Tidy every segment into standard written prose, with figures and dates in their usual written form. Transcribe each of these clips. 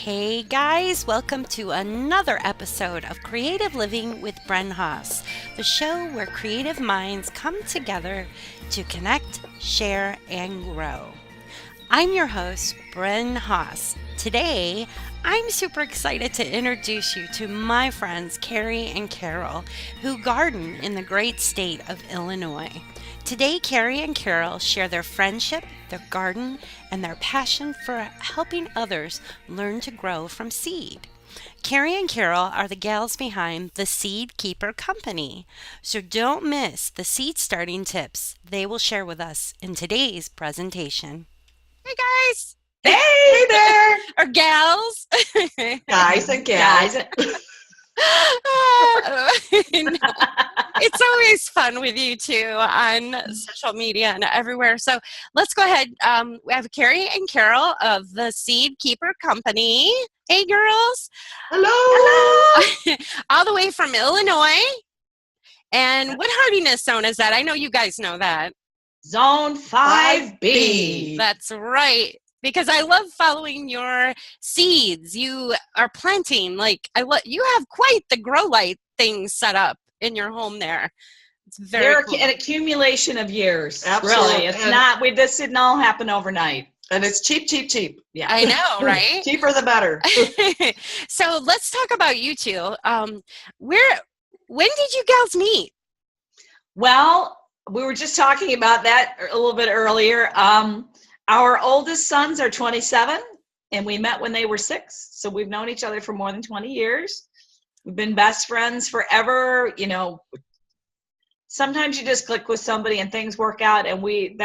Hey guys, welcome to another episode of Creative Living with Bren Haas, the show where creative minds come together to connect, share, and grow. I'm your host, Bren Haas. Today, I'm super excited to introduce you to my friends Kerrie and Carol, who garden in the great state of Illinois. Today, Kerrie and Carol share their friendship, their garden, and their passion for helping others learn to grow from seed. Kerrie and Carol are the gals behind the Seed Keeper Company, so don't miss the seed starting tips they will share with us in today's presentation. Hey guys! Hey there, Or gals! guys and gals. It's always fun with you two on social media and everywhere. So let's go ahead. We have Kerrie and Carol of the Seed Keeper Company. Hey, girls. Hello. All the way from Illinois. And what hardiness zone is that? I know you guys know that. Zone 5B. That's right. Because I love following your seeds. You are planting, you have quite the grow light thing set up in your home there. It's very cool. An accumulation of years. Absolutely. Really, it's not. This didn't all happen overnight. And it's cheap, cheap, cheap. Yeah, I know, right? Cheaper the better. So let's talk about you two. When did you gals meet? Well, we were just talking about that a little bit earlier. Our oldest sons are 27, and we met when they were 6. So we've known each other for more than 20 years. We've been best friends forever. You know, sometimes you just click with somebody and things work out, and we're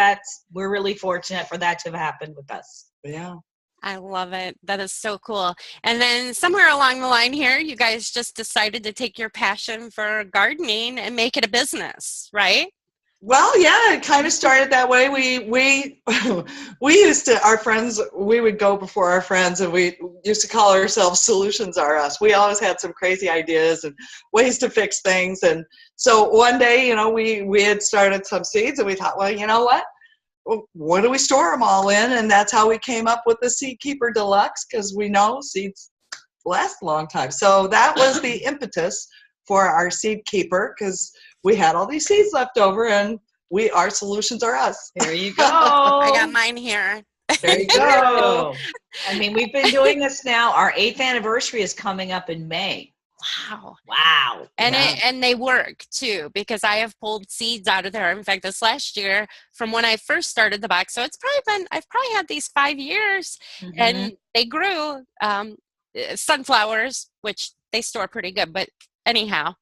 really fortunate for that to have happened with us. Yeah. I love it. That is so cool. And then somewhere along the line here, you guys just decided to take your passion for gardening and make it a business, right? Well, yeah, it kind of started that way. We used to, our friends, we would go before our friends, and we used to call ourselves Solutions Are Us. We always had some crazy ideas and ways to fix things. And so one day, we had started some seeds, and we thought, well, you know what do we store them all in? And that's how we came up with the Seed Keeper Deluxe, because we know seeds last a long time. So that was the impetus for our Seed Keeper, because we had all these seeds left over, and our solutions are us. There you go. I got mine here. There you go. I mean, we've been doing this now. Our 8th anniversary is coming up in May. Wow. And they work too, because I have pulled seeds out of there. In fact, this last year from when I first started the box. So I've probably had these 5 years, and they grew sunflowers, which they store pretty good, but anyhow,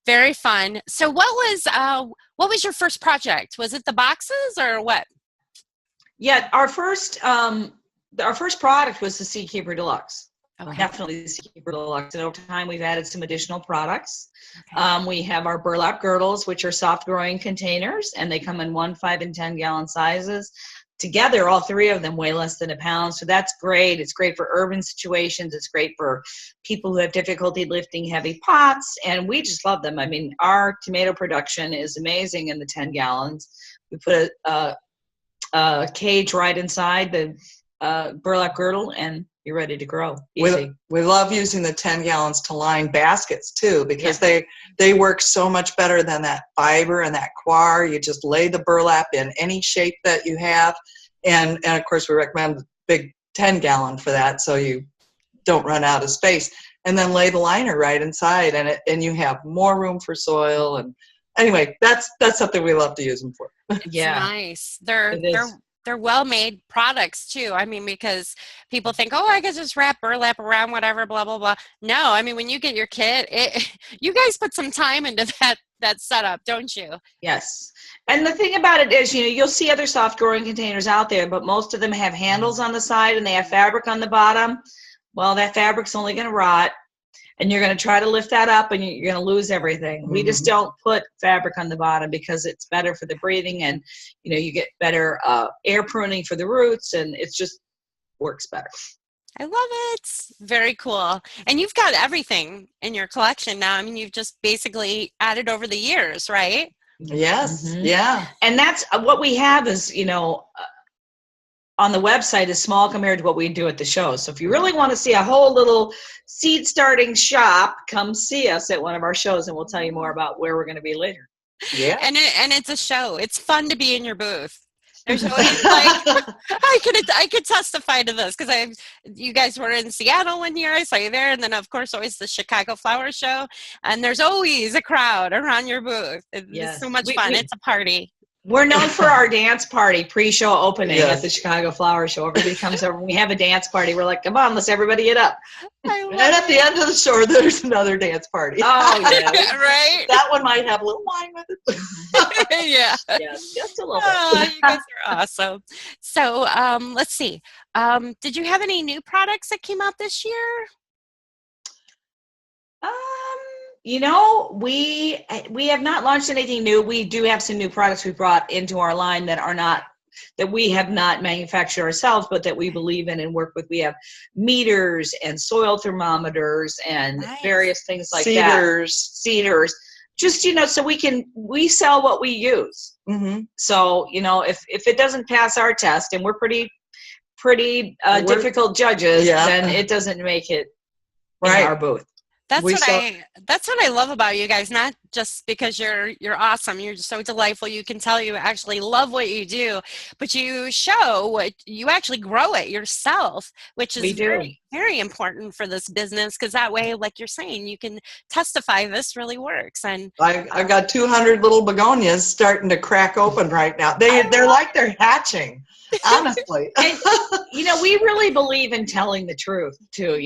very fun. So what was your first project? Was it the boxes or what? Yeah, our first product was the Seed Keeper Deluxe. Okay. Definitely the Seed Keeper Deluxe. And over time, we've added some additional products. Okay. We have our burlap girdles, which are soft growing containers, and they come in 1, 5, and 10 gallon sizes. Together, all 3 of them weigh less than a pound, so that's great. It's great for urban situations. It's great for people who have difficulty lifting heavy pots, and we just love them. I mean, our tomato production is amazing in the 10 gallons. We put a cage right inside the burlap girdle, and you're ready to grow. Easy. We love using the 10 gallons to line baskets too, because they work so much better than that fiber and that coir. You just lay the burlap in any shape that you have, and of course we recommend the big 10 gallon for that, so you don't run out of space. And then lay the liner right inside, and you have more room for soil. And anyway, that's something we love to use them for. It's nice. They're well-made products too. I mean, because people think, oh, I could just wrap burlap around whatever, blah, blah, blah. No, I mean, when you get your kit, you guys put some time into that setup, don't you? Yes. And the thing about it is, you'll see other soft growing containers out there, but most of them have handles on the side and they have fabric on the bottom. Well, that fabric's only going to rot, and you're going to try to lift that up, and you're going to lose everything. We just don't put fabric on the bottom because it's better for the breathing, and you get better air pruning for the roots, and it just works better. I love it. Very cool. And you've got everything in your collection now. I mean, you've just basically added over the years, right? Yes. Yeah. And that's what we have is, on the website is small compared to what we do at the shows. So if you really want to see a whole little seed starting shop, come see us at one of our shows, and we'll tell you more about where we're going to be later. Yeah. And it's a show. It's fun to be in your booth. There's always like I could testify to this because you guys were in Seattle one year. I saw you there, and then of course always the Chicago Flower Show, and there's always a crowd around your booth. It's so much fun. It's a party. We're known for our dance party pre-show opening at the Chicago Flower Show. Everybody comes over and we have a dance party. We're like, come on, let's everybody get up. And at the end of the show, there's another dance party. Oh, yeah. Right? That one might have a little wine with it. Yeah. Just a little bit. You guys are awesome. So let's see. Did you have any new products that came out this year? You know, we have not launched anything new. We do have some new products we brought into our line that we have not manufactured ourselves, but that we believe in and work with. We have meters and soil thermometers and various things like that. Cedars. Just, so we sell what we use. Mm-hmm. So, if it doesn't pass our test, and we're pretty difficult judges, then it doesn't make it in our booth. That's what I love about you guys. Not just because you're awesome, you're just so delightful. You can tell you actually love what you do, but you show what you actually grow it yourself, which is very, very important for this business. Because that way, like you're saying, you can testify this really works. And I've got 200 little begonias starting to crack open right now. They're like they're hatching. Honestly, and, we really believe in telling the truth too.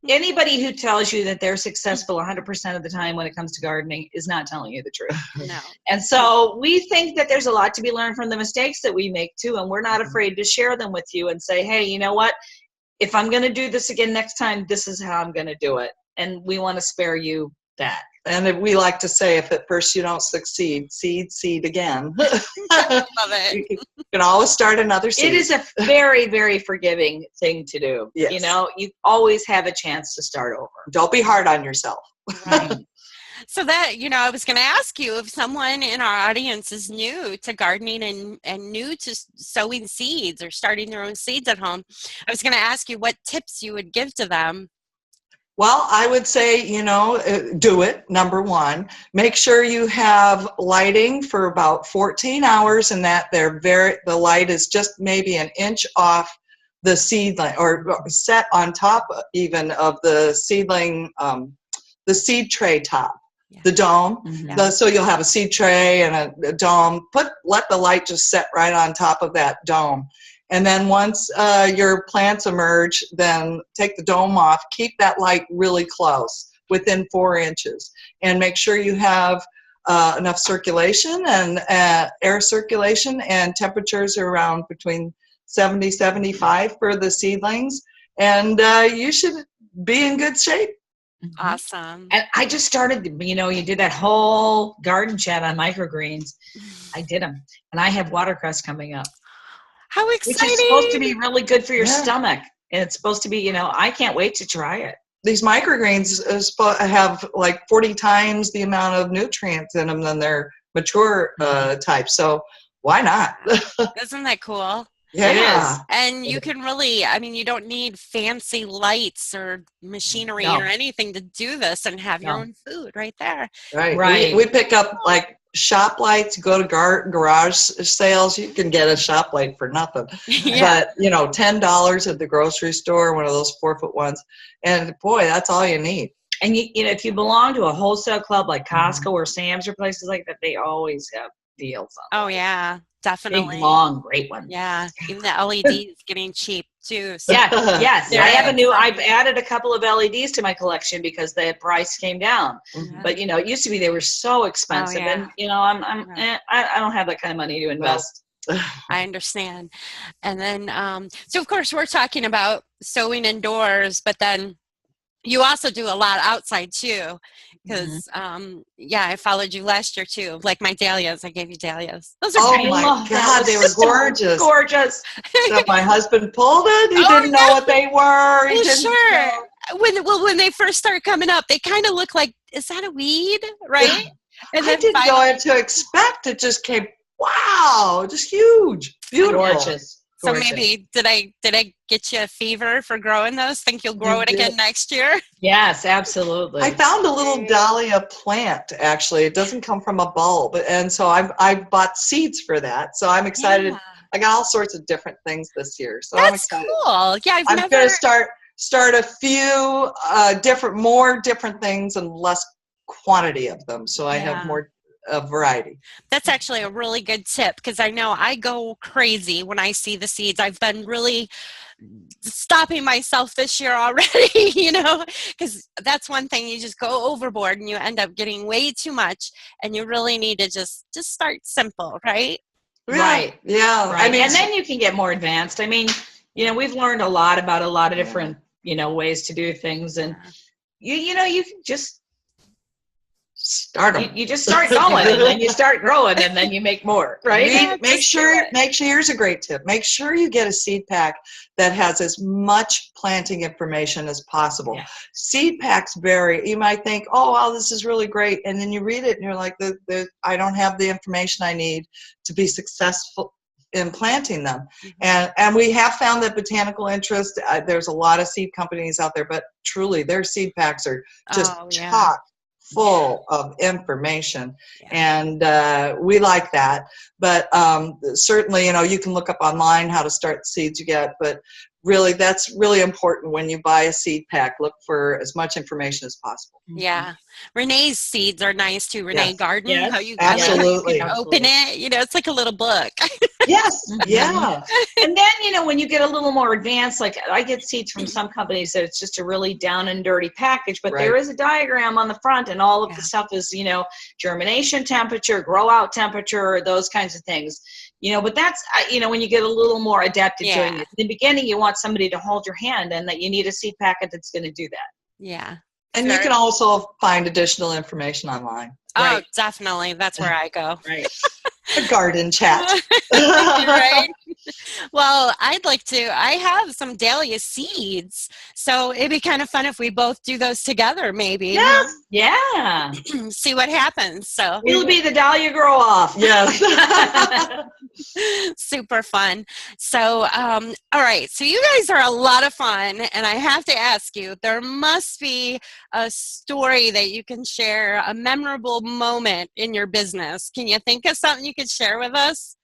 Anybody who tells you that they're successful 100% of the time when it comes to gardening is not telling you the truth. No. And so we think that there's a lot to be learned from the mistakes that we make too, and we're not afraid to share them with you and say, hey, you know what? If I'm going to do this again next time, this is how I'm going to do it. And we want to spare you that. And we like to say, if at first you don't succeed, seed again. Love it. You can always start another seed. It is a very, very forgiving thing to do. Yes. You always have a chance to start over. Don't be hard on yourself. Right. So that, I was going to ask you if someone in our audience is new to gardening and new to sowing seeds or starting their own seeds at home. I was going to ask you what tips you would give to them. Well, I would say, do it, number one. Make sure you have lighting for about 14 hours and that the light is just maybe an inch off the seedling or set on top even of the seedling, the seed tray top, the dome. Mm-hmm. So you'll have a seed tray and a dome. Let the light just set right on top of that dome. And then once your plants emerge, then take the dome off. Keep that light really close, within 4 inches. And make sure you have enough circulation and air circulation, and temperatures are around between 70, 75 for the seedlings. And you should be in good shape. Awesome. And I just started, you did that whole garden chat on microgreens. I did them. And I have watercress coming up. How exciting. Which is supposed to be really good for your stomach. And it's supposed to be, I can't wait to try it. These microgreens have like 40 times the amount of nutrients in them than their mature types. So why not? Isn't that cool? Yeah. It is. And you can really, you don't need fancy lights or machinery or anything to do this and have your own food right there. Right. We pick up like shop lights, go to garage sales, you can get a shop light for nothing. But, $10 at the grocery store, one of those 4-foot ones. And boy, that's all you need. And if you belong to a wholesale club like Costco or Sam's or places like that, they always have deals on. Oh, yeah. Definitely. Big, long, great one. Yeah. Even the LEDs getting cheap too. So. Yeah. Yes. I've added a couple of LEDs to my collection because the price came down. Mm-hmm. But it used to be they were so expensive, and I don't have that kind of money to invest. I understand. And then, so of course we're talking about sowing indoors, but then you also do a lot outside too. Because, I followed you last year too. Like my dahlias, I gave you dahlias. Those are great. Oh my God, they were gorgeous. Gorgeous. So my husband pulled it. He didn't know what they were. He didn't know. When they first start coming up, they kind of look like, is that a weed? Right? And I didn't know what to expect. It just came, wow, just huge. Beautiful. Gorgeous. So gorgeous. maybe did I get you a fever for growing those? Think you'll grow You it did. again next year? Yes, absolutely. I found a little dahlia plant, actually. It doesn't come from a bulb. And so I bought seeds for that. So I'm excited. Yeah. I got all sorts of different things this year. So I'm That's excited. cool. Yeah, I'm going to start a few more different things and less quantity of them. So I have more variety. That's actually a really good tip, because I know I go crazy when I see the seeds. I've been really stopping myself this year already, because that's one thing, you just go overboard and you end up getting way too much, and you really need to just start simple, right? Right. Yeah. Right. And then you can get more advanced. I mean, we've learned a lot about a lot of different, ways to do things, and you can just start them. You just start going, and then you start growing, and then you make more, right? Make sure, here's a great tip. Make sure you get a seed pack that has as much planting information as possible. Yeah. Seed packs vary. You might think, oh, wow, this is really great. And then you read it and you're like, I don't have the information I need to be successful in planting them. And we have found that botanical interest, there's a lot of seed companies out there, but truly their seed packs are just chock full of information, and we like that. But certainly, you can look up online how to start the seeds you get, but really that's really important when you buy a seed pack. Look for as much information as possible. Yeah. Renee's seeds are nice too. Renee Garden. Yes. How you absolutely open it, it's like a little book. Yes. Yeah. And then, when you get a little more advanced, like I get seeds from some companies that it's just a really down and dirty package, but there is a diagram on the front, and all of the stuff is, germination temperature, grow out temperature, those kinds of things. But that's, when you get a little more adept at doing it. In the beginning, you want somebody to hold your hand, and that you need a seed packet that's going to do that. Yeah. And you can also find additional information online. Oh, definitely. That's where I go. Right. A garden chat. Right? Well, I have some dahlia seeds, so it'd be kind of fun if we both do those together, maybe. Yes. Yeah. See what happens. So It'll be the dahlia grow off. Yes. super fun. So, all right. So you guys are a lot of fun, and I have to ask you, there must be a story that you can share, a memorable moment in your business. Can you think of something you could share with us?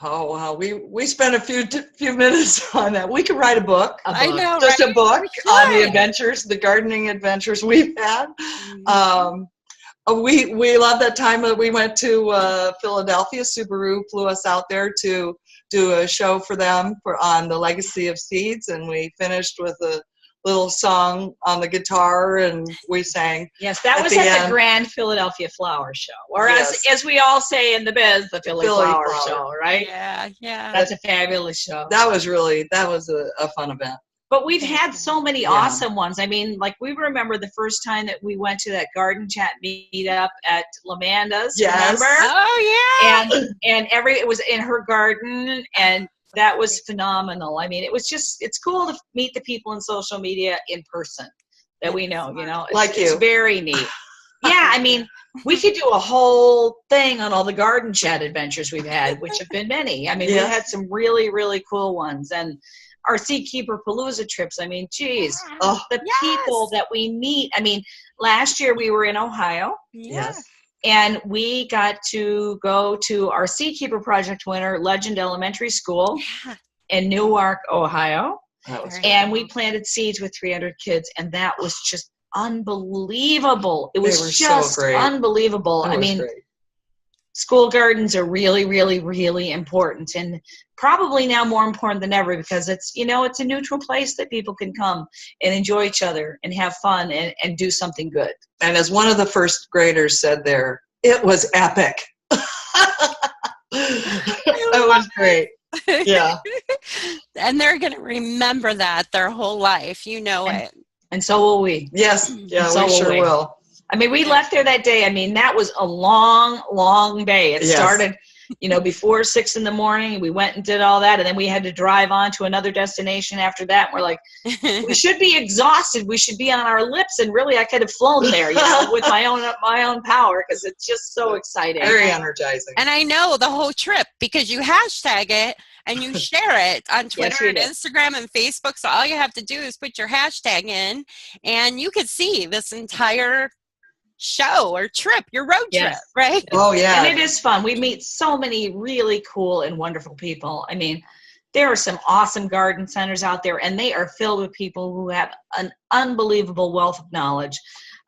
Oh, wow. We spent a few minutes on that. We could write a book. I know, just right? a book on the adventures, the gardening adventures we've had. We love that time that we went to Philadelphia. Subaru flew us out there to do a show for them on the legacy of seeds, and we finished with a little song on the guitar, and we sang. Yes, that was at the Grand Philadelphia Flower Show, or as we all say in the biz, the Philly Flower Show, right? Yeah. That's a fabulous show. That was a fun event. But we've had so many awesome ones. I mean, like we remember the first time that we went to that garden chat meetup at Lamanda's. Yes. Remember? Oh yeah. And it was in her garden, and that was phenomenal. I mean, it's cool to meet the people in social media in person that we know, it's very neat. Yeah. I mean, we could do a whole thing on all the garden chat adventures we've had, which have been many. I mean, we had some really, really cool ones. And our Seed Keeper Palooza trips, I mean, geez, the people that we meet. I mean, last year we were in Ohio. Yes. And we got to go to our Seed Keeper Project winner, Legend Elementary School in Newark, Ohio. And we planted seeds with 300 kids, and that was just unbelievable. It was just unbelievable. I mean, school gardens are really, really, really important, and probably now more important than ever, because it's a neutral place that people can come and enjoy each other and have fun and do something good. And as one of the first graders said there, it was epic. It was great. Yeah. And they're going to remember that their whole life. It. And so will we. Yes. Yeah, we sure will. I mean, we left there that day. I mean, that was a long, long day. It started, before 6 a.m. We went and did all that, and then we had to drive on to another destination after that. And we're like, we should be exhausted. We should be on our lips. And really, I could have flown there, with my own power, because it's just so exciting. Very energizing. And I know the whole trip because you hashtag it and you share it on Twitter and Instagram and Facebook. So all you have to do is put your hashtag in, and you could see this entire show or trip, your road trip, right? Oh, yeah. And it is fun. We meet so many really cool and wonderful people. I mean, there are some awesome garden centers out there, and they are filled with people who have an unbelievable wealth of knowledge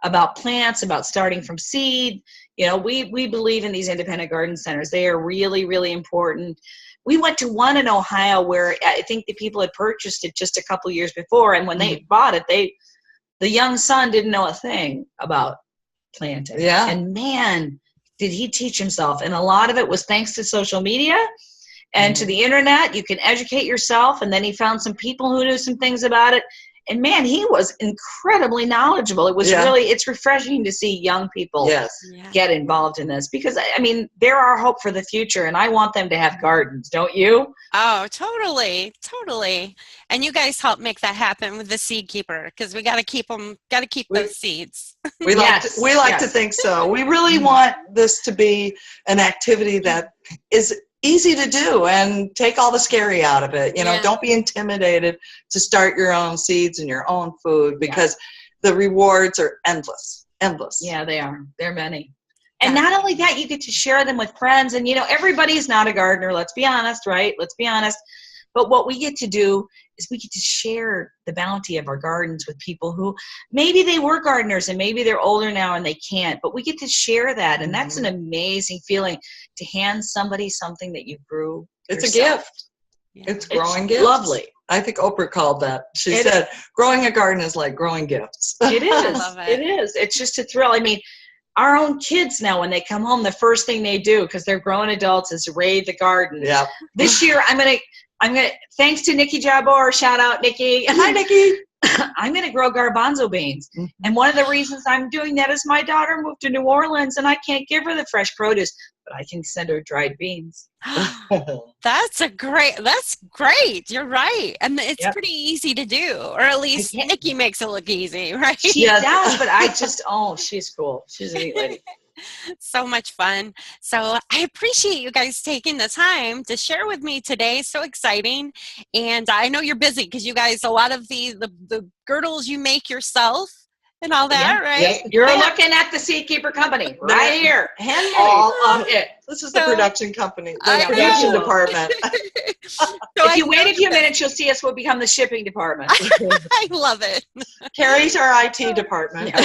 about plants, about starting from seed. We believe in these independent garden centers. They are really, really important. We went to one in Ohio where I think the people had purchased it just a couple years before, and when they bought it, the young son didn't know a thing about planting. Yeah. And man, did he teach himself. And a lot of it was thanks to social media and to the internet. You can educate yourself. And then he found some people who knew some things about it. And man, he was incredibly knowledgeable. It was it's refreshing to see young people get involved in this, because I mean, they're our hope for the future, and I want them to have gardens, don't you? Oh, totally. And you guys help make that happen with the Seed Keeper, because we got to keep those seeds. We like to think so. We really want this to be an activity that is easy to do and take all the scary out of it. Don't be intimidated to start your own seeds and your own food, because the rewards are endless. Yeah, they are. They're many. And not only that, you get to share them with friends. And, everybody's not a gardener. Let's be honest, right? Let's be honest. But what we get to do is we get to share the bounty of our gardens with people who maybe they were gardeners and maybe they're older now and they can't, but we get to share that. And that's an amazing feeling, to hand somebody something that you grew It's yourself. a gift. Yeah. It's growing gifts. Lovely. I think Oprah called that. She said, growing a garden is like growing gifts. It is. I love it. It is. It's just a thrill. I mean, our own kids now, when they come home, the first thing they do, because they're grown adults, is raid the garden. Yeah. This year, I'm gonna, thanks to Nikki Jabor, shout out Nikki. Hi, Nikki. I'm going to grow garbanzo beans. And one of the reasons I'm doing that is my daughter moved to New Orleans, and I can't give her the fresh produce, but I can send her dried beans. That's great. You're right. And it's pretty easy to do, or at least Nikki makes it look easy, right? She does, but she's cool. She's a neat lady. So much fun. So I appreciate you guys taking the time to share with me today. So exciting. And I know you're busy because you guys, a lot of the girdles you make yourself and all that, right? Yep. You're looking at the Seed Keeper Company right here. Handmade. All of it. This is the production company, the production department. If you wait a few minutes, you'll see us will become the shipping department. I love it. Kerrie's our IT department.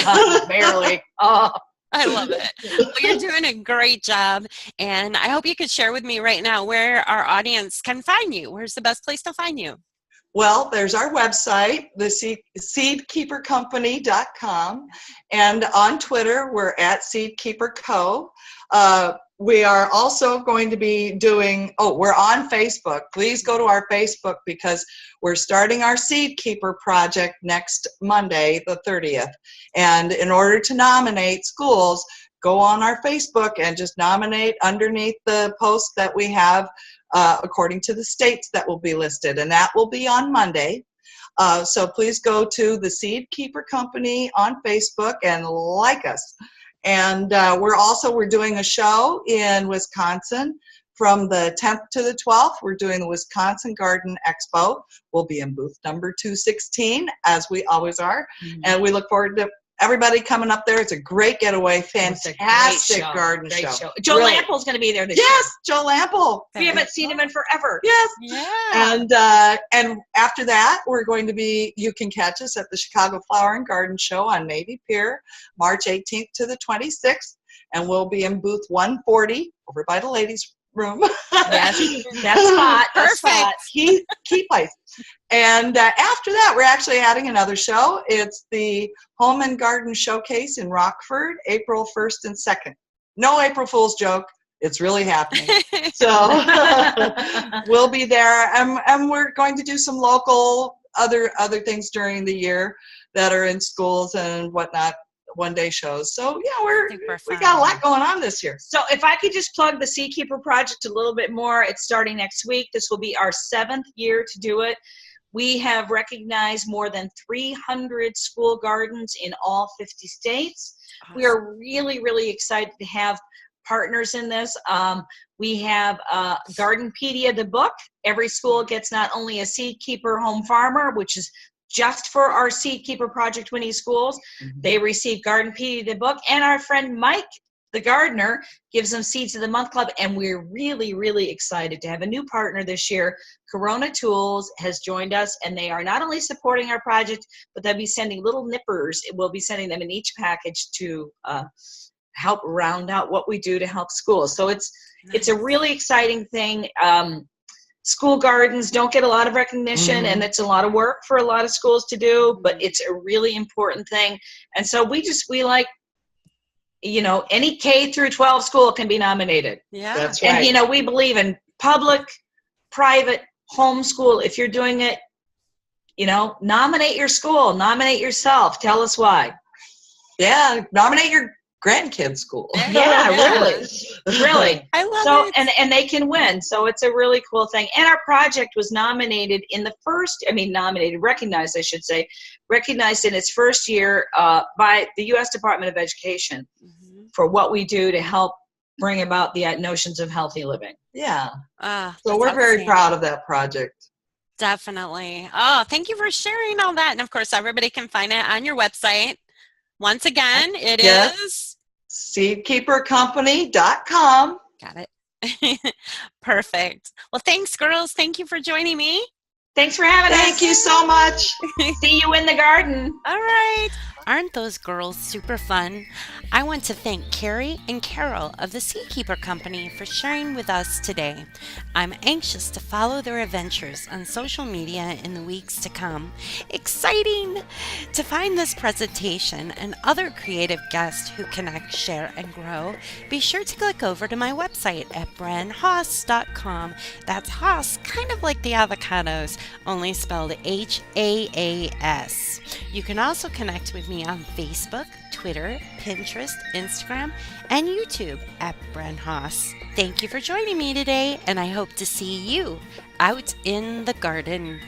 Barely. Oh. I love it. Well, you're doing a great job. And I hope you could share with me right now where our audience can find you. Where's the best place to find you? Well, there's our website, the seedkeepercompany.com. And on Twitter, we're at seedkeeperco. We are also going to be doing, we're on Facebook. Please go to our Facebook, because we're starting our Seed Keeper project next Monday, the 30th. And in order to nominate schools, go on our Facebook and just nominate underneath the post that we have according to the states that will be listed. And that will be on Monday. So please go to the Seed Keeper Company on Facebook and like us. And we're doing a show in Wisconsin from the 10th to the 12th. We're doing the Wisconsin Garden Expo. We'll be in booth number 216, as we always are. And we look forward to everybody coming up there. It's a great getaway. Fantastic garden show. Joe Lample's going to be there this year. Yes, Joe Lample. We haven't seen him in forever. Yes. Yeah. And after that, you can catch us at the Chicago Flower and Garden Show on Navy Pier, March 18th to the 26th. And we'll be in booth 140 over by the ladies' room. Yes, that's spot. Perfect. Key place. And after that, we're actually adding another show. It's the Home and Garden Showcase in Rockford, April 1st and 2nd. No April Fool's joke. It's really happening. So we'll be there. And we're going to do some local other things during the year that are in schools and whatnot one-day shows. So yeah, Super we fun. got a lot going on this year. So if I could just plug the Seedkeeper Project a little bit more, it's starting next week. This will be our 7th year to do it. We have recognized more than 300 school gardens in all 50 states. Awesome. We are really, really excited to have partners in this. We have Gardenpedia, the book. Every school gets not only a Seedkeeper Home Farmer, which is just for our Seedkeeper Project winning schools. They receive Gardenpedia, the book, and our friend Mike, the gardener, gives them Seeds of the Month Club, and we're really, really excited to have a new partner this year. Corona Tools has joined us, and they are not only supporting our project, but they'll be sending little nippers. We'll be sending them in each package to help round out what we do to help schools. So it's a really exciting thing. School gardens don't get a lot of recognition, and it's a lot of work for a lot of schools to do, but it's a really important thing. And so we like, any K through 12 school can be nominated. Yeah. That's right. And, we believe in public, private, homeschool. If you're doing it, nominate your school, nominate yourself. Tell us why. Yeah, nominate your grandkids' school. Yeah, really. I love it. And they can win. So it's a really cool thing. And our project was recognized in its first year by the U.S. Department of Education for what we do to help bring about the notions of healthy living. Yeah. So we're very proud of that project. Definitely. Oh, thank you for sharing all that. And of course, everybody can find it on your website. Once again, it is seedkeepercompany.com. Got it. Perfect. Well, thanks, girls. Thank you for joining me. Thanks for having us. Thank you so much. See you in the garden. All right. Aren't those girls super fun? I want to thank Kerrie and Carol of the Seedkeeper Company for sharing with us today. I'm anxious to follow their adventures on social media in the weeks to come. Exciting! To find this presentation and other creative guests who connect, share, and grow, be sure to click over to my website at brenhaas.com. That's Haas, kind of like the avocados, only spelled H-A-A-S. You can also connect with me on Facebook, Twitter, Pinterest, Instagram, and YouTube at Bren Haas. Thank you for joining me today, and I hope to see you out in the garden.